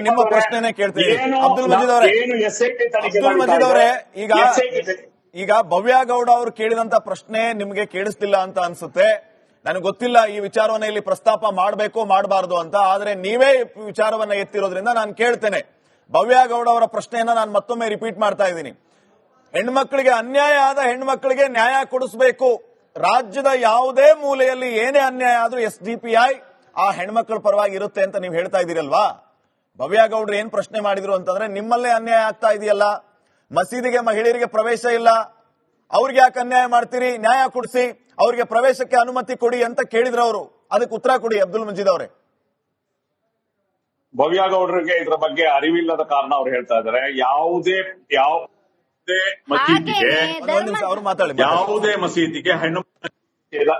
ನಿಮ್ಮ ಪ್ರಶ್ನೆನೇ ಕೇಳ್ತೀನಿ ಅಬ್ದುಲ್ ಮಜೀದ್ ಅವರೇ. ಈಗ ಭವ್ಯಗೌಡ ಅವರು ಕೇಳಿದಂತ ಪ್ರಶ್ನೆ ನಿಮ್ಗೆ ಕೇಳಿಸ್ತಿಲ್ಲ ಅಂತ ಅನ್ಸುತ್ತೆ. ನನಗೆ ಗೊತ್ತಿಲ್ಲ ಈ ವಿಚಾರವನ್ನ ಇಲ್ಲಿ ಪ್ರಸ್ತಾಪ ಮಾಡಬೇಕು ಮಾಡಬಾರದು ಅಂತ. ಆದ್ರೆ ನೀವೇ ವಿಚಾರವನ್ನ ಎತ್ತಿರೋದ್ರಿಂದ ನಾನು ಕೇಳ್ತೇನೆ. ಭವ್ಯಗೌಡ ಅವರ ಪ್ರಶ್ನೆಯನ್ನ ನಾನು ಮತ್ತೊಮ್ಮೆ ರಿಪೀಟ್ ಮಾಡ್ತಾ ಇದ್ದೀನಿ. ಹೆಣ್ಮಕ್ಳಿಗೆ ಅನ್ಯಾಯ ಆದ ಹೆಣ್ಮಕ್ಳಿಗೆ ನ್ಯಾಯ ಕೊಡಿಸಬೇಕು. ರಾಜ್ಯದ ಯಾವುದೇ ಮೂಲೆಯಲ್ಲಿ ಏನೇ ಅನ್ಯಾಯ ಆದ್ರೂ SDPI ಆ ಹೆಣ್ಮಕ್ಳ ಪರವಾಗಿ ಇರುತ್ತೆ ಅಂತ ನೀವು ಹೇಳ್ತಾ ಇದ್ದೀರಲ್ವಾ. ಭವ್ಯಗೌಡ್ರು ಏನ್ ಪ್ರಶ್ನೆ ಮಾಡಿದ್ರು ಅಂತಂದ್ರೆ, ನಿಮ್ಮಲ್ಲೇ ಅನ್ಯಾಯ ಆಗ್ತಾ ಇದೆಯಲ್ಲ, ಮಸೀದಿಗೆ ಮಹಿಳೆಯರಿಗೆ ಪ್ರವೇಶ ಇಲ್ಲ, ಅವ್ರಿಗೆ ಯಾಕೆ ಅನ್ಯಾಯ ಮಾಡ್ತೀರಿ, ನ್ಯಾಯ ಕೊಡಿಸಿ, ಅವ್ರಿಗೆ ಪ್ರವೇಶಕ್ಕೆ ಅನುಮತಿ ಕೊಡಿ ಅಂತ ಕೇಳಿದ್ರು ಅವರು. ಅದಕ್ಕೆ ಉತ್ತರ ಕೊಡಿ ಅಬ್ದುಲ್ ಮಜೀದ್ ಅವರೇ. ಭವ್ಯಗೌಡರಿಗೆ ಇದ್ರ ಬಗ್ಗೆ ಅರಿವಿಲ್ಲದ ಕಾರಣ ಅವ್ರು ಹೇಳ್ತಾ ಇದ್ದಾರೆ. ಯಾವುದೇ ಮಸೀದಿಗೆ ಹೆಣ್ಣು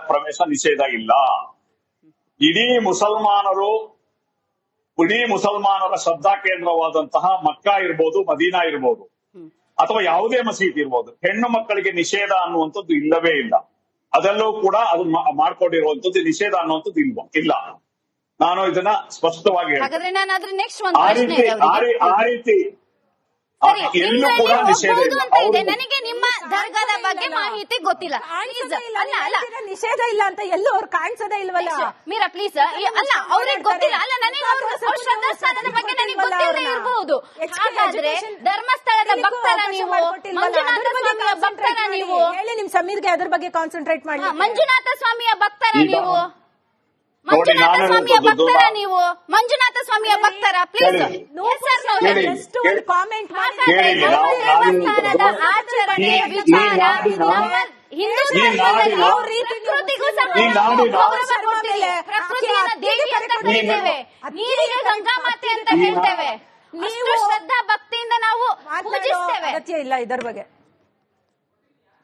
ಪ್ರವೇಶ ನಿಷೇಧ ಇಲ್ಲ. ಇಡೀ ಮುಸಲ್ಮಾನರ ಶ್ರದ್ಧಾ ಕೇಂದ್ರವಾದಂತಹ ಮಕ್ಕಾ ಇರ್ಬೋದು, ಮದೀನಾ ಇರ್ಬೋದು, ಅಥವಾ ಯಾವುದೇ ಮಸೀದಿ ಇರ್ಬೋದು, ಹೆಣ್ಣು ಮಕ್ಕಳಿಗೆ ನಿಷೇಧ ಅನ್ನುವಂಥದ್ದು ಇಲ್ಲವೇ ಇಲ್ಲ. ಅದೆಲ್ಲವೂ ಕೂಡ ಅದು ಮಾಡ್ಕೊಂಡಿರುವಂತದ್ದು ನಿಷೇಧ ಅನ್ನುವಂಥದ್ದು ಇಲ್ಲ. ನಾನು ಇದನ್ನ ಸ್ಪಷ್ಟವಾಗಿ ಆ ರೀತಿ ಎಲ್ಲೂ ಕೂಡ ನಿಷೇಧ ಇಲ್ಲ. ನನಗೆ ನಿಮ್ಮ ದರ್ಗಾದ ಬಗ್ಗೆ ಮಾಹಿತಿ ಗೊತ್ತಿಲ್ಲ. ನಿಷೇಧ ಇಲ್ಲ ಅಂತ ಎಲ್ಲೂ ಅವ್ರು ಕಾಣಿಸೋದೇ ಇಲ್ವಲ್ಲ. ಮೀರಾ ಪ್ಲೀಸ್, ಅಲ್ಲ ಅವ್ರಿಗೆ ಗೊತ್ತಿಲ್ಲ. ಅಲ್ಲ, ನನಗೆ ಶ್ರದ್ಧಾ ಸ್ಥಾನದ ಬಗ್ಗೆ ನನಗೆ ಗೊತ್ತಿಲ್ಲದೆ ಇರಬಹುದು. ಹಾಗಾದ್ರೆ ಧರ್ಮಸ್ಥಳದ ಭಕ್ತರ ನೀವು, ಮಂಜುನಾಥ ಸ್ವಾಮಿಯ ಭಕ್ತರ ನೀವು, ಹೇಳಿ ನಿಮ್ ಸಮೀರ್ಗೆ ಅದ್ರ ಬಗ್ಗೆ ಕಾನ್ಸಂಟ್ರೇಟ್ ಮಾಡಿ. ಮಂಜುನಾಥ ಸ್ವಾಮಿಯ ಭಕ್ತರ ನೀವು, ಮಂಜುನಾಥ ಸ್ವಾಮಿಯ ಭಕ್ತರ ನೀವು, ಮಂಜುನಾಥ ಸ್ವಾಮಿಯ ಭಕ್ತರ. ಪ್ಲೀಸ್ ಕಾಮೆಂಟ್ ದೇವಸ್ಥಾನದ ಆಚರಣೆ ವಿಚಾರ ನಮ್ಮ ಹಿಂದೂ ಧರ್ಮದಲ್ಲಿ ಪ್ರಕೃತಿಗೂ ಪ್ರಕೃತಿಯನ್ನ ದೇವಿ ಅಂತ ಕರೀತೇವೆ, ನೀರಿಗೆ ಗಂಗಾ ಮಾತೆ ಅಂತ ಹೇಳ್ತೇವೆ. ನೀವು ಶ್ರದ್ಧಾ ಭಕ್ತಿಯಿಂದ ನಾವು ಪೂಜಿಸ್ತೇವೆ. ಅಗತ್ಯ ಇಲ್ಲ ಇದರ ಬಗ್ಗೆ.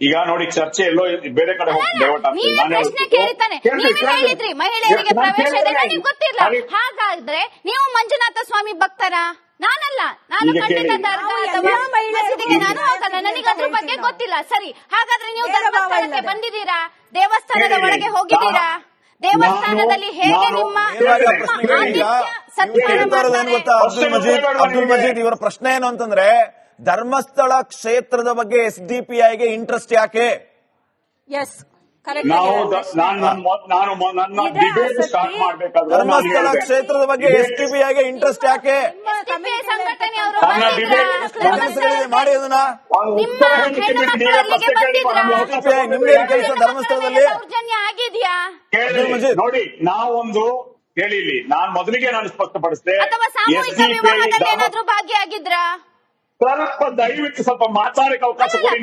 ಈಗ ನೋಡಿ, ಚರ್ಚೆ ಎಲ್ಲೋ ಬೇರೆ ಕಡೆ ಪ್ರಶ್ನೆ ಕೇಳಿತಾನೆ. ನೀವೇ ಹೇಳಿದ್ರಿ ಮಹಿಳೆಯರಿಗೆ ಪ್ರವೇಶ ಇದೆ, ನನಗೆ ಗೊತ್ತಿಲ್ಲ. ಹಾಗಾದ್ರೆ ನೀವು ಮಂಜುನಾಥ ಸ್ವಾಮಿ ಭಕ್ತರ? ನಾನಲ್ಲ, ನಾನು ಖಂಡಿತ ದರ್ಗಾ ಅಥವಾ ಮಸೀದಿಗೆ ನಾನು ಹೋಗಲ್ಲ, ನನಗೆ ಅದ್ರ ಬಗ್ಗೆ ಗೊತ್ತಿಲ್ಲ. ಸರಿ, ಹಾಗಾದ್ರೆ ನೀವು ಧರ್ಮಸ್ಥಳಕ್ಕೆ ಬಂದಿದ್ದೀರಾ? ದೇವಸ್ಥಾನದ ಒಳಗೆ ಹೋಗಿದ್ದೀರಾ? ದೇವಸ್ಥಾನದಲ್ಲಿ ಹೇಗೆ ನಿಮ್ಮ ಅಬ್ದುಲ್ ಮಜೀದ್ ಇವರ ಪ್ರಶ್ನೆ ಏನು ಅಂತಂದ್ರೆ, ಧರ್ಮಸ್ಥಳ ಕ್ಷೇತ್ರದ ಬಗ್ಗೆ SDPIಗೆ ಇಂಟ್ರೆಸ್ಟ್ ಯಾಕೆ? ಧರ್ಮಸ್ಥಳ ಕ್ಷೇತ್ರದ ಬಗ್ಗೆ SDPIಗೆ ಇಂಟ್ರೆಸ್ಟ್ ಯಾಕೆ? ಮಾಡಿ ಅದನ್ನ ನಿಮ್ಗೆ ಕೆಲಸ ಧರ್ಮಸ್ಥಳದಲ್ಲಿ ಆಗಿದೆಯಾ? ನೋಡಿ, ನಾವೊಂದು ಹೇಳಿಲಿ, ಮೊದಲಿಗೆ ನಾನು ಸ್ಪಷ್ಟಪಡಿಸಿದೆ, ಭಾಗಿಯಾಗಿದ್ರಾ? ಸ್ವಲ್ಪ ದಯವಿಟ್ಟು ಸ್ವಲ್ಪ ಮಾತಾಡಕ್ಕೆ ಅವಕಾಶ ಕೊಡಿ.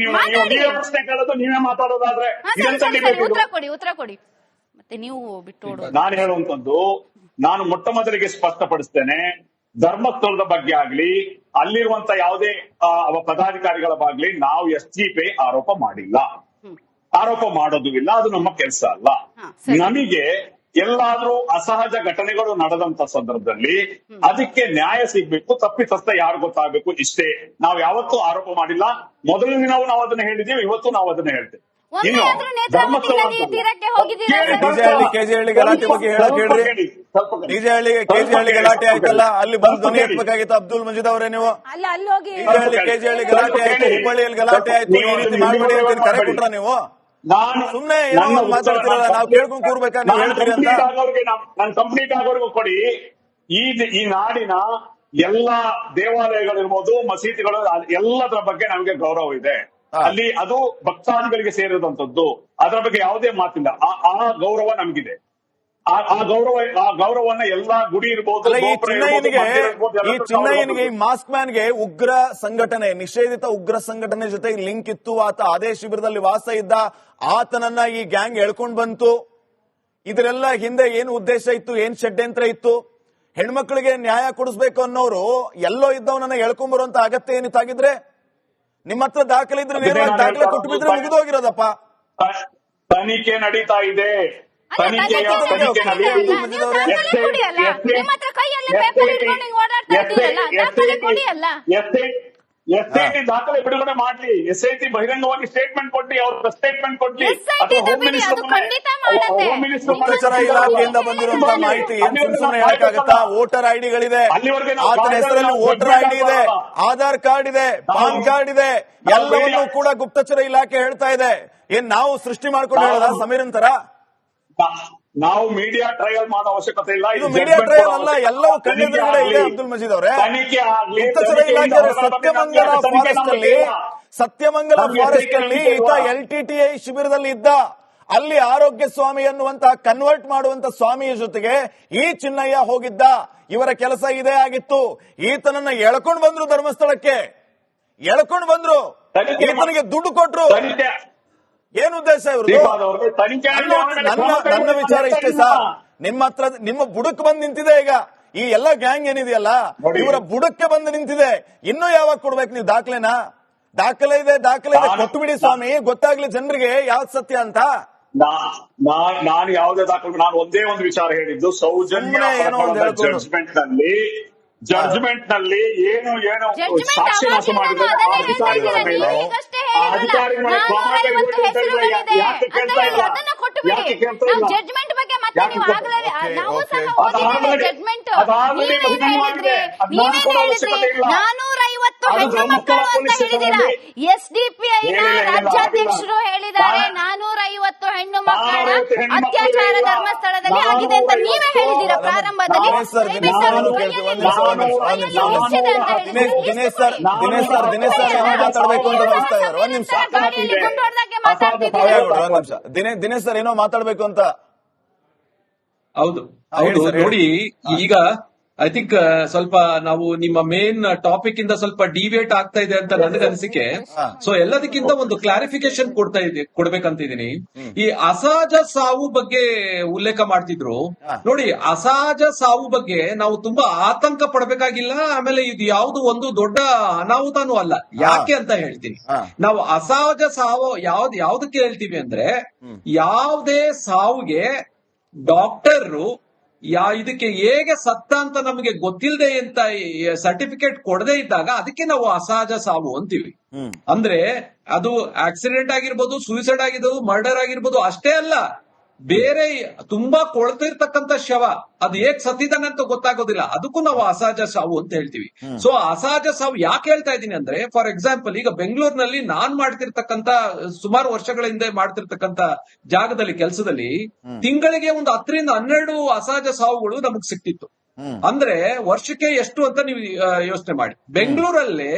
ನೀವೇ ಪ್ರಶ್ನೆ ಕೇಳೋದು, ನೀವೇ ಮಾತಾಡೋದಾದ್ರೆ ಉತ್ತರ ಕೊಡಿ. ಮತ್ತೆ ನೀವು ಬಿಟ್ಟು ನಾನು ಹೇಳುವಂತದ್ದು, ನಾನು ಮೊಟ್ಟ ಮೊದಲಿಗೆ ಸ್ಪಷ್ಟಪಡಿಸ್ತೇನೆ, ಧರ್ಮಸ್ಥಳದ ಬಗ್ಗೆ ಆಗ್ಲಿ, ಅಲ್ಲಿರುವಂತ ಯಾವುದೇ ಪದಾಧಿಕಾರಿಗಳ ಬಗ್ಗೆ ನಾವು SDPI ಆರೋಪ ಮಾಡಿಲ್ಲ, ಆರೋಪ ಮಾಡೋದು ಇಲ್ಲ. ಅದು ನಮ್ಮ ಕೆಲಸ ಅಲ್ಲ. ನಮಗೆ ಎಲ್ಲಾದ್ರೂ ಅಸಹಜ ಘಟನೆಗಳು ನಡೆದಂತ ಸಂದರ್ಭದಲ್ಲಿ ಅದಕ್ಕೆ ನ್ಯಾಯ ಸಿಗ್ಬೇಕು, ತಪ್ಪಿತಸ್ಥ ಯಾರು ಗೊತ್ತಾಗಬೇಕು, ಇಷ್ಟೇ. ನಾವು ಯಾವತ್ತೂ ಆರೋಪ ಮಾಡಿಲ್ಲ. ಮೊದಲಿನ ದಿನವೂ ನಾವು ಅದನ್ನ ಹೇಳಿದ್ದೀವಿ, ಇವತ್ತು ನಾವು ಅದನ್ನ ಹೇಳ್ತೇವೆ. ಇನ್ನು ಧರ್ಮಸ್ಥಳ ಕೆಜೆಹಳ್ಳಿ ಗಲಾಟೆ ಬಗ್ಗೆ ಹೇಳಕ್ ಹೇಳ್ರಿ. ಕೆಜೆಹಳ್ಳಿ ಗಲಾಟೆ ಆಯ್ತಲ್ಲ, ಅಲ್ಲಿ ಬಂದು ಧ್ವನಿ ಎತ್ತಬೇಕಾಗಿತ್ತು ಅಬ್ದುಲ್ ಮಜೀದ್ ಅವರೇ. ನೀವು ಕೆಜೆಹಳ್ಳಿ ಗಲಾಟೆ ಆಯ್ತು, ಹುಬ್ಬಳ್ಳಿಯಲ್ಲಿ ಗಲಾಟೆ ಆಯ್ತು, ಈ ರೀತಿ ಮಾಡ್ಬೇಡಿ ಅಂತ ಕರೆ ಕೊಟ್ರ ನೀವು? ಸುಮ್ನೆ ಮಾತಾಡ್ತಿರಲ್ಲ, ನಾವು ಕೇಳ್ಕೊಂಡ್ ಕೂರ್ಬೇಕಾ ನೀವು ಹೇಳ್ತೀರಿ ಅಂತ? ನಾನು ಕಂಪ್ಲೀಟ್ ಆಗೋರ್ಗು ಕೊಡಿ. ಈ ನಾಡಿನ ಎಲ್ಲಾ ದೇವಾಲಯಗಳಿರ್ಬೋದು, ಮಸೀದಿಗಳು, ಎಲ್ಲದರ ಬಗ್ಗೆ ನಮಗೆ ಗೌರವ ಇದೆ. ಅಲ್ಲಿ ಅದು ಭಕ್ತಾದಿಗಳಿಗೆ ಸೇರಿದಂತದ್ದು, ಅದರ ಬಗ್ಗೆ ಯಾವುದೇ ಮಾತಿಲ್ಲ. ಆ ಗೌರವ ನಮಗಿದೆ. ಆ ಗೌರವನ್ನ ಎಲ್ಲಾ ಗುಡಿ ಇರ್ಬೋದು. ಈ ಚಿನ್ನಯ್ಯನಿಗೆ, ಈ ಮಾಸ್ಕ್ ಮ್ಯಾನ್ಗೆ ಉಗ್ರ ಸಂಘಟನೆ, ನಿಷೇಧಿತ ಉಗ್ರ ಸಂಘಟನೆ ಜೊತೆ ಲಿಂಕ್ ಇತ್ತು. ಆತ ಅದೇ ಶಿಬಿರದಲ್ಲಿ ವಾಸ ಇದ್ದ. ಆತನನ್ನ ಈ ಗ್ಯಾಂಗ್ ಎಳ್ಕೊಂಡ್ ಬಂತು. ಇದರೆಲ್ಲ ಹಿಂದೆ ಏನು ಉದ್ದೇಶ ಇತ್ತು, ಏನ್ ಷಡ್ಯಂತ್ರ ಇತ್ತು? ಹೆಣ್ಮಕ್ಳಿಗೆ ನ್ಯಾಯ ಕೊಡಿಸ್ಬೇಕು ಅನ್ನೋರು ಎಲ್ಲೋ ಇದ್ದವನನ್ನ ಎಳ್ಕೊಂಡ್ ಬರುವಂತ ಅಗತ್ಯ ಏನಿತ್ತಾಗಿದ್ರೆ? ನಿಮ್ಮ ಹತ್ರ ದಾಖಲೆ ಇದ್ರೆ ನೇರವಾಗಿ ದಾಖಲೆ ಕೊಟ್ಟು ಬಿದ್ರೆ ಮುಗಿದೋಗಿರೋದಪ್ಪ. ತನಿಖೆ ನಡೀತಾ ಇದೆ. SIT ದಾಖಲೆ ಬಿಡುಗಡೆ ಮಾಡ್ಲಿ, SIT ಬಹಿರಂಗವಾಗಿ ಸ್ಟೇಟ್ಮೆಂಟ್ ಕೊಡ್ಲಿ, ಅವ್ರ ಸ್ಟೇಟ್ಮೆಂಟ್ ಕೊಡ್ಲಿ, ಅಥವಾ ಹೋಮ್ ಮಿನಿಸ್ಟರ್ ಗುಪ್ತಚರ ಇಲಾಖೆಯಿಂದ ಬಂದಿರುವಂತಹ ಮಾಹಿತಿ ಏನ್ ಸುಮ್ಮನೆ ಹೇಳಕ್ಕಾಗತ್ತಾ? ವೋಟರ್ ಐಡಿಗಳಿದೆ, ಆತನ ಹೆಸರಲ್ಲಿ ವೋಟರ್ ಐಡಿ ಇದೆ, ಆಧಾರ್ ಕಾರ್ಡ್ ಇದೆ, ಪಾನ್ ಕಾರ್ಡ್ ಇದೆ, ಎಲ್ಲವನ್ನೂ ಕೂಡ ಗುಪ್ತಚರ ಇಲಾಖೆ ಹೇಳ್ತಾ ಇದೆ. ಏನ್ ನಾವು ಸೃಷ್ಟಿ ಮಾಡ್ಕೊಂಡು ಹೇಳೋದ ಸಮೀರನ್ ತರ? ನಾವು ಮೀಡಿಯಾ ಟ್ರಯಲ್ ಮಾಡೋ ಅವಶ್ಯಕತೆ ಇಲ್ಲ. ಇದು ಮೀಡಿಯಾ ಟ್ರಯಲ್ ಅಲ್ಲ, ಎಲ್ಲವೂ ಕಣ್ಣೆದುರುಗಡೆ ಇದೆ. ಅಬ್ದುಲ್ ಮಜೀದ್ ಅವರೇ, ಗುಪ್ತಚರ ಇಲಾಖೆ ಸತ್ಯಮಂಗಲ ಫಾರೆಸ್ಟ್ ಅಲ್ಲಿ ಈತ LTTI ಶಿಬಿರದಲ್ಲಿ ಇದ್ದ. ಅಲ್ಲಿ ಆರೋಗ್ಯ ಸ್ವಾಮಿ ಅನ್ನುವಂತಹ ಕನ್ವರ್ಟ್ ಮಾಡುವಂತ ಸ್ವಾಮಿಯ ಜೊತೆಗೆ ಈ ಚಿನ್ನಯ್ಯ ಹೋಗಿದ್ದ. ಇವರ ಕೆಲಸ ಇದೇ ಆಗಿತ್ತು. ಈತನನ್ನ ಎಳ್ಕೊಂಡು ಬಂದ್ರು, ಧರ್ಮಸ್ಥಳಕ್ಕೆ ಎಳ್ಕೊಂಡು ಬಂದ್ರು, ಈತನಿಗೆ ದುಡ್ಡು ಕೊಟ್ರು. ಏನು ಉದ್ದೇಶ ಇವ್ರದ್ದು? ನನ್ನ ವಿಚಾರ ಇಷ್ಟೇ ಸರ್. ನಿಮ್ಮ ಬುಡಕ್ ಬಂದ್ ನಿಂತಿದೆ ಈಗ ಈ ಎಲ್ಲ ಗ್ಯಾಂಗ್ ಏನಿದೆಯಲ್ಲ, ಇವರ ಬುಡಕ್ಕೆ ಬಂದು ನಿಂತಿದೆ. ಇನ್ನೂ ಯಾವಾಗ ಕೊಡ್ಬೇಕು ನೀವು ದಾಖಲೆನ? ದಾಖಲೆ ಇದೆ ಕೊಟ್ಟು ಬಿಡಿ ಸ್ವಾಮಿ, ಗೊತ್ತಾಗ್ಲಿ ಜನರಿಗೆ ಯಾವ್ದು ಸತ್ಯ ಅಂತ. ನಾನು ಯಾವುದೇ ದಾಖಲೆ, ನಾನು ಒಂದೇ ಒಂದು ವಿಚಾರ ಹೇಳಿದ್ದು, ಸೌಜನ್ಯ ಜಡ್ಜ್ಮೆಂಟ್ ನಲ್ಲಿ ಏನು ಸಾಕ್ಷಿ ನಾಶ ಮಾಡಿದ್ರೆ ಅಧಿಕಾರಿಗಳ ಮೇಲೆ ಜಡ್ಜ್ಮೆಂಟ್ ಬಗ್ಗೆ ಮತ್ತೆ ನಾವು ಸಹ ಜಡ್ಜ್ಮೆಂಟ್ 450 ಹೆಣ್ಣು ಮಕ್ಕಳು ಅಂತ ಹೇಳಿದಿರಾ. SDPI ರಾಜ್ಯಾಧ್ಯಕ್ಷರು ಹೇಳಿದ್ದಾರೆ 450 ಹೆಣ್ಣು ಮಕ್ಕಳ ಅತ್ಯಾಚಾರ ಧರ್ಮಸ್ಥಳದಲ್ಲಿ ಆಗಿದೆ ಅಂತ ನೀವೇ ಹೇಳಿದ್ದೀರಾ ಪ್ರಾರಂಭದಲ್ಲಿ. ದಿನೇಶ್ ಸರ್ ಮಾತಾಡ್ಬೇಕು ಅಂತ ಬಯಸ್ತಾ ಇದ್ದಾರೆ. ಒಂದ್ ನಿಮಿಷ ದಿನೇಶ್ ಸರ್ ಏನೋ ಮಾತಾಡ್ಬೇಕು ಅಂತ. ಹೌದು ನೋಡಿ, ಈಗ ಐ ಥಿಂಕ್ ಸ್ವಲ್ಪ ನಾವು ನಿಮ್ಮ ಮೇನ್ ಟಾಪಿಕ್ ಇಂದ ಸ್ವಲ್ಪ ಡಿವಿಯೇಟ್ ಆಗ್ತಾ ಇದೆ ಅಂತ ನನಗನ್ಸಿಕೆ. ಸೊ ಎಲ್ಲದಕ್ಕಿಂತ ಒಂದು ಕ್ಲಾರಿಫಿಕೇಶನ್ ಕೊಡ್ಬೇಕಂತಿದೀನಿ. ಈ ಅಸಹಜ ಸಾವು ಬಗ್ಗೆ ಉಲ್ಲೇಖ ಮಾಡ್ತಿದ್ರು ನೋಡಿ. ಅಸಹಜ ಸಾವು ಬಗ್ಗೆ ನಾವು ತುಂಬಾ ಆತಂಕ ಪಡಬೇಕಾಗಿಲ್ಲ. ಆಮೇಲೆ ಇದು ಯಾವ್ದು ಒಂದು ದೊಡ್ಡ ಅನಾಹುತನೂ ಅಲ್ಲ. ಯಾಕೆ ಅಂತ ಹೇಳ್ತೀನಿ. ನಾವು ಅಸಹಜ ಸಾವು ಯಾವ್ದಕ್ಕೆ ಹೇಳ್ತೀವಿ ಅಂದ್ರೆ, ಯಾವುದೇ ಸಾವುಗೆ ಡಾಕ್ಟರ್ ಇದಕ್ಕೆ ಹೇಗೆ ಸತ್ತ ಅಂತ ನಮಗೆ ಗೊತ್ತಿಲ್ಲದೆ ಅಂತ ಸರ್ಟಿಫಿಕೇಟ್ ಕೊಡದೇ ಇದ್ದಾಗ ಅದಕ್ಕೆ ನಾವು ಅಸಹಜ ಸಾವು ಅಂತೀವಿ. ಅಂದ್ರೆ ಅದು ಆಕ್ಸಿಡೆಂಟ್ ಆಗಿರ್ಬೋದು, ಸೂಸೈಡ್ ಆಗಿರ್ಬೋದು, ಮರ್ಡರ್ ಆಗಿರ್ಬೋದು. ಅಷ್ಟೇ ಅಲ್ಲ, ಬೇರೆ ತುಂಬಾ ಕೊಳ್ತಿರ್ತಕ್ಕಂಥ ಶವ ಅದು ಹೇಗ್ ಸತ್ತಿದ್ದಾನೆ ಅಂತ ಗೊತ್ತಾಗೋದಿಲ್ಲ, ಅದಕ್ಕೂ ನಾವು ಅಸಹಜ ಸಾವು ಅಂತ ಹೇಳ್ತೀವಿ. ಸೊ ಅಸಹಜ ಸಾವು ಯಾಕೆ ಹೇಳ್ತಾ ಇದ್ದೀನಿ ಅಂದ್ರೆ, ಫಾರ್ ಎಕ್ಸಾಂಪಲ್ ಈಗ ಬೆಂಗಳೂರಿನಲ್ಲಿ ನಾನ್ ಮಾಡ್ತಿರ್ತಕ್ಕಂಥ ಸುಮಾರು ವರ್ಷಗಳ ಹಿಂದೆ ಮಾಡ್ತಿರ್ತಕ್ಕಂಥ ಜಾಗದಲ್ಲಿ ಕೆಲಸದಲ್ಲಿ ತಿಂಗಳಿಗೆ ಒಂದು 10 ರಿಂದ 12 ಅಸಹಜ ಸಾವುಗಳು ನಮಗ್ ಸಿಕ್ತಿತ್ತು. ಅಂದ್ರೆ ವರ್ಷಕ್ಕೆ ಎಷ್ಟು ಅಂತ ನೀವು ಯೋಚನೆ ಮಾಡಿ. ಬೆಂಗಳೂರಲ್ಲಿ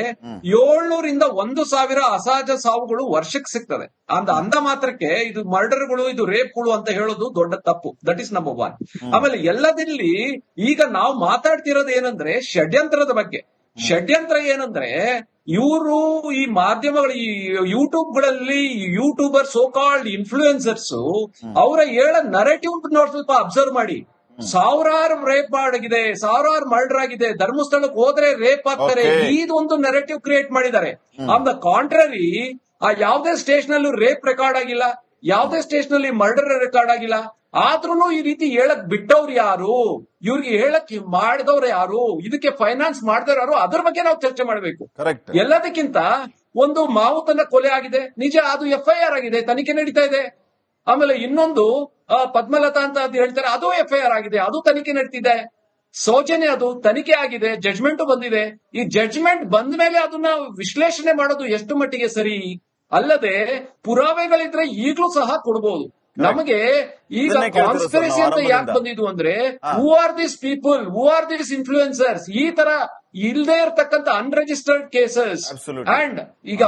700 ರಿಂದ 1,000 ಅಸಹಜ ಸಾವುಗಳು ವರ್ಷಕ್ಕೆ ಸಿಗ್ತದೆ. ಅಂದ ಮಾತ್ರಕ್ಕೆ ಇದು ಮರ್ಡರ್ಗಳು, ಇದು ರೇಪ್ಗಳು ಅಂತ ಹೇಳೋದು ದೊಡ್ಡ ತಪ್ಪು. That is number 1. ಆಮೇಲೆ ಎಲ್ಲದಲ್ಲಿ ಈಗ ನಾವು ಮಾತಾಡ್ತಿರೋದು ಏನಂದ್ರೆ ಷಡ್ಯಂತ್ರದ ಬಗ್ಗೆ. ಷಡ್ಯಂತ್ರ ಏನಂದ್ರೆ, ಇವರು ಈ ಮಾಧ್ಯಮಗಳು, ಈ ಯೂಟ್ಯೂಬ್ಗಳಲ್ಲಿ ಯೂಟ್ಯೂಬರ್ ಸೋ ಕಾಲ್ಡ್ ಇನ್ಫ್ಲೂಯೆನ್ಸರ್ಸ್ ಅವರ ಹೇಳೋ ನರೇಟಿವ್ ಸ್ವಲ್ಪ ಅಬ್ಸರ್ವ್ ಮಾಡಿ. ಸಾವಿರಾರು ರೇಪ್ ಆಗಿದೆ, ಸಾವಿರಾರು ಮರ್ಡರ್ ಆಗಿದೆ, ಧರ್ಮಸ್ಥಳಕ್ಕೆ ಹೋದ್ರೆ ರೇಪ್ ಆಗ್ತಾರೆ, ಇದೊಂದು ನೆರೆಟಿವ್ ಕ್ರಿಯೇಟ್ ಮಾಡಿದ್ದಾರೆ. ಆನ್ ದ ಕಾಂಟ್ರರಿ, ಯಾವುದೇ ಸ್ಟೇಷನ್ ಅಲ್ಲೂ ರೇಪ್ ರೆಕಾರ್ಡ್ ಆಗಿಲ್ಲ, ಯಾವುದೇ ಸ್ಟೇಷನ್ ಅಲ್ಲಿ ಮರ್ಡರ್ ರೆಕಾರ್ಡ್ ಆಗಿಲ್ಲ. ಆದ್ರೂ ಈ ರೀತಿ ಹೇಳಕ್ ಬಿಟ್ಟವ್ರು ಯಾರು, ಇವ್ರಿಗೆ ಹೇಳಕ್ ಮಾಡಿದವ್ರು ಯಾರು, ಇದಕ್ಕೆ ಫೈನಾನ್ಸ್ ಮಾಡಿದವ್ರು ಯಾರು, ಅದ್ರ ಬಗ್ಗೆ ನಾವು ಚರ್ಚೆ ಮಾಡಬೇಕು. ಎಲ್ಲದಕ್ಕಿಂತ ಒಂದು ಮಾವುತನ ಕೊಲೆ ಆಗಿದೆ, ನಿಜ, ಅದು FIR ಆಗಿದೆ, ತನಿಖೆ ನಡೀತಾ ಇದೆ. ಆಮೇಲೆ ಇನ್ನೊಂದು ಪದ್ಮಲತಾ ಅಂತ ಹೇಳ್ತಾರೆ, ಅದು FIR ಆಗಿದೆ, ಅದು ತನಿಖೆ ನಡೀತಿದೆ. ಸೌಜನ್ಯ ಅದು ತನಿಖೆ ಆಗಿದೆ, ಜಡ್ಜ್ಮೆಂಟ್ ಬಂದಿದೆ. ಈ ಜಡ್ಜ್ಮೆಂಟ್ ಬಂದ ಮೇಲೆ ಅದನ್ನ ವಿಶ್ಲೇಷಣೆ ಮಾಡೋದು ಎಷ್ಟು ಮಟ್ಟಿಗೆ ಸರಿ? ಅಲ್ಲದೆ ಪುರಾವೆಗಳಿದ್ರೆ ಈಗಲೂ ಸಹ ಕೊಡಬಹುದು. ನಮಗೆ ಈಗ ಕಾನ್ಸ್ಪಿರಸಿ ಅಂತ ಯಾಕೆ ಬಂದಿದ್ವು ಅಂದ್ರೆ, who are this people, who are this influencers, ಈ ತರ ಇಲ್ಲದೆ ಇರತಕ್ಕಂತ ಅನ್ರಿಜಿಸ್ಟರ್ಡ್ ಕೇಸಸ್. ಅಂಡ್ ಈಗ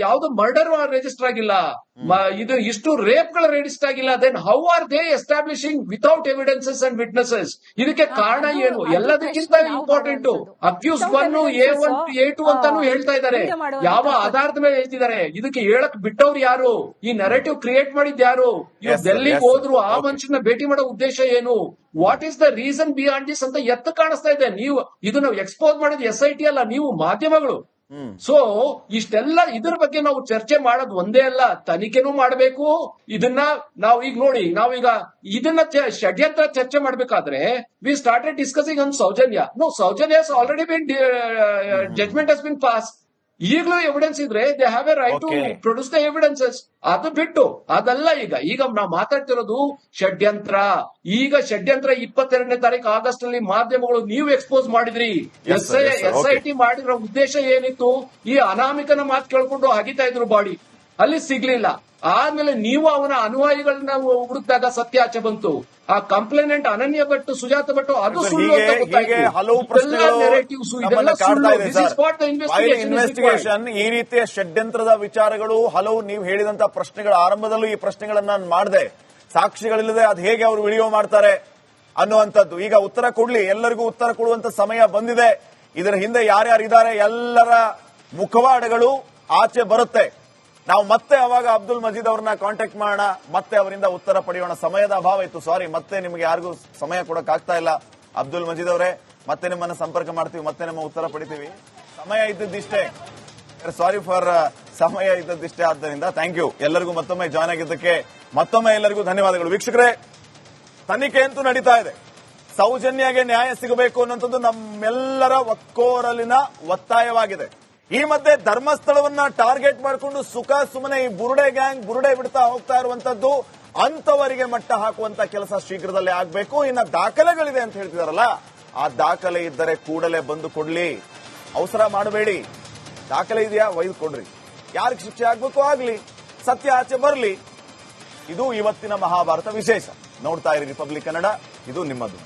ಯಾವ್ದು ಮರ್ಡರ್ ರಿಜಿಸ್ಟರ್ ಆಗಿಲ್ಲ, ಇದು ಇಷ್ಟು ರೇಪ್ ಗಳ ರಿಜಿಸ್ಟರ್ ಆಗಿಲ್ಲ. Then how are they establishing without evidences and witnesses? ಇದಕ್ಕೆ ಕಾರಣ ಏನು? ಎಲ್ಲದಕ್ಕಿಂತ ಇಂಪಾರ್ಟೆಂಟ್, ಅಕ್ಯೂಸ್ 1, A1, A2 ಅಂತಾನು ಹೇಳ್ತಾ ಇದ್ದಾರೆ. ಯಾವ ಆಧಾರದ ಮೇಲೆ ಹೇಳ್ತಿದ್ದಾರೆ? ಇದಕ್ಕೆ ಹೇಳಕ್ ಬಿಟ್ಟವ್ರು ಯಾರು? ಈ ನರೇಟಿವ್ ಕ್ರಿಯೇಟ್ ಮಾಡಿದ್ ಯಾರು? ಇವ್ರು ಡೆಲ್ಲಿಗೆ ಹೋದ್ರು, ಆ ಮನುಷ್ಯನ ಭೇಟಿ ಮಾಡೋ ಉದ್ದೇಶ ಏನು? What is the reason beyond this ಅಂತ ಎತ್ತ ಕಾಣಿಸ್ತಾ ಇದೆ. ನೀವು ಇದನ್ನ ಎಕ್ಸ್ಪೋಸ್ ಮಾಡಿದ SIT ಅಲ್ಲ, ನೀವು ಮಾಧ್ಯಮಗಳು. ಸೊ ಇಷ್ಟೆಲ್ಲ ಇದ್ರ ಬಗ್ಗೆ ನಾವು ಚರ್ಚೆ ಮಾಡೋದು ಒಂದೇ ಅಲ್ಲ, ತನಿಖೆನೂ ಮಾಡಬೇಕು. ಇದನ್ನ ನಾವು ಈಗ ನೋಡಿ, ನಾವೀಗ ಇದನ್ನ ಷಡ್ಯಂತ್ರ ಚರ್ಚೆ ಮಾಡ್ಬೇಕಾದ್ರೆ we started discussing on Sowjanya. No, Sowjanya has already been judgement has been pass. ಈಗಲೂ ಎವಿಡೆನ್ಸ್ ಇದ್ರೆ they have a right to produce the evidences. ಅದು ಬಿಟ್ಟು ಅದಲ್ಲ. ಈಗ ನಾವು ಮಾತಾಡ್ತಿರೋದು ಷಡ್ಯಂತ್ರ. ಈಗ ಷಡ್ಯಂತ್ರ 22ನೇ ತಾರೀಕು ಆಗಸ್ಟ್ ನಲ್ಲಿ ಮಾಧ್ಯಮಗಳು ನೀವು ಎಕ್ಸ್ಪೋಸ್ ಮಾಡಿದ್ರಿ. SIT ಮಾಡಿರೋ ಉದ್ದೇಶ ಏನಿತ್ತು? ಈ ಅನಾಮಿಕನ ಮಾತು ಕೇಳ್ಕೊಂಡು ಅಗಿತಾ ಇದ್ರು ಬಾಡಿ, ಅಲ್ಲಿ ಸಿಗ್ಲಿಲ್ಲ. ಆದ್ಮೇಲೆ ನೀವು ಅವನ ಅನುಯಾಯಿಗಳನ್ನ ಹುಡುಕಿದಾಗ ಸತ್ಯ ಆಚೆ ಬಂತು. ಆ ಕಂಪ್ಲೇನೆಂಟ್ ಅನನ್ಯ ಭಟ್, ಸುಜಾತ ಭಟ್ ಅದು ಸುಳ್ಳು ಅಂತ ಗೊತ್ತಾಯ್ತು. ಹಲವು ಇನ್ವೆಸ್ಟಿಗೇಷನ್ ಈ ರೀತಿಯ ಷಡ್ಯಂತ್ರದ ವಿಚಾರಗಳು ಹಲವು ನೀವು ಹೇಳಿದಂತ ಪ್ರಶ್ನೆಗಳ ಆರಂಭದಲ್ಲೂ ಈ ಪ್ರಶ್ನೆಗಳನ್ನ ನಾನು ಮಾಡಿದೆ. ಸಾಕ್ಷಿಗಳಿಲ್ಲದೆ ಅದು ಹೇಗೆ ಅವರು ವಿಡಿಯೋ ಮಾಡ್ತಾರೆ ಅನ್ನುವಂಥದ್ದು. ಈಗ ಉತ್ತರ ಕೊಡ್ಲಿ, ಎಲ್ಲರಿಗೂ ಉತ್ತರ ಕೊಡುವಂತ ಸಮಯ ಬಂದಿದೆ. ಇದರ ಹಿಂದೆ ಯಾರ್ಯಾರಿದ್ದಾರೆ ಎಲ್ಲರ ಮುಖವಾಡಗಳು ಆಚೆ ಬರುತ್ತೆ. ನಾವು ಮತ್ತೆ ಅವಾಗ ಅಬ್ದುಲ್ ಮಜೀದ್ ಅವರನ್ನ ಕಾಂಟ್ಯಾಕ್ಟ್ ಮಾಡೋಣ, ಮತ್ತೆ ಅವರಿಂದ ಉತ್ತರ ಪಡೆಯೋಣ. ಸಮಯದ ಅಭಾವ ಇತ್ತು, ಸಾರಿ. ಮತ್ತೆ ನಿಮಗೆ ಯಾರಿಗೂ ಸಮಯ ಕೊಡಕ್ ಆಗ್ತಾ ಇಲ್ಲ. ಅಬ್ದುಲ್ ಮಜೀದ್ ಅವರೇ, ಮತ್ತೆ ನಿಮ್ಮನ್ನ ಸಂಪರ್ಕ ಮಾಡ್ತೀವಿ, ಮತ್ತೆ ನಮ್ಮ ಉತ್ತರ ಪಡಿತೀವಿ. ಸಮಯ ಇದ್ದದ್ದಿಷ್ಟೇ, ಸಾರಿ ಫಾರ್ ಸಮಯ ಇದ್ದದ್ದಿಷ್ಟೇ. ಆದ್ದರಿಂದ ಥ್ಯಾಂಕ್ ಯು ಎಲ್ಲರಿಗೂ ಮತ್ತೊಮ್ಮೆ ಜಾಯ್ನ್ ಆಗಿದ್ದಕ್ಕೆ. ಮತ್ತೊಮ್ಮೆ ಎಲ್ಲರಿಗೂ ಧನ್ಯವಾದಗಳು. ವೀಕ್ಷಕರೇ, ತನಿಖೆ ಅಂತೂ ನಡೀತಾ ಇದೆ. ಸೌಜನ್ಯಗೆ ನ್ಯಾಯ ಸಿಗಬೇಕು ಅನ್ನುವಂಥದ್ದು ನಮ್ಮೆಲ್ಲರ ಒಕ್ಕೋರಲಿನ ಒತ್ತಾಯವಾಗಿದೆ. ಈ ಮಧ್ಯೆ ಧರ್ಮಸ್ಥಳವನ್ನ ಟಾರ್ಗೆಟ್ ಮಾಡಿಕೊಂಡು ಸುಖ ಸುಮ್ಮನೆ ಈ ಬುರುಡೆ ಗ್ಯಾಂಗ್ ಬುರುಡೆ ಬಿಡ್ತಾ ಹೋಗ್ತಾ ಇರುವಂತದ್ದು, ಅಂತವರಿಗೆ ಮಟ್ಟ ಹಾಕುವಂತ ಕೆಲಸ ಶೀಘ್ರದಲ್ಲೇ ಆಗಬೇಕು. ಇನ್ನ ದಾಖಲೆಗಳಿದೆ ಅಂತ ಹೇಳ್ತಿದಾರಲ್ಲ, ಆ ದಾಖಲೆ ಇದ್ದರೆ ಕೂಡಲೇ ಬಂದು ಕೊಡ್ಲಿ, ಅವಸರ ಮಾಡಬೇಡಿ. ದಾಖಲೆ ಇದೆಯಾ, ಒಯ್ದು ಕೊಡ್ರಿ. ಯಾರಿಗೆ ಶಿಕ್ಷೆ ಆಗ್ಬೇಕು ಆಗ್ಲಿ, ಸತ್ಯ ಆಚೆ ಬರಲಿ. ಇದು ಇವತ್ತಿನ ಮಹಾಭಾರತ ವಿಶೇಷ. ನೋಡ್ತಾ ಇರಿ ರಿಪಬ್ಲಿಕ್ ಕನ್ನಡ, ಇದು ನಿಮ್ಮದು.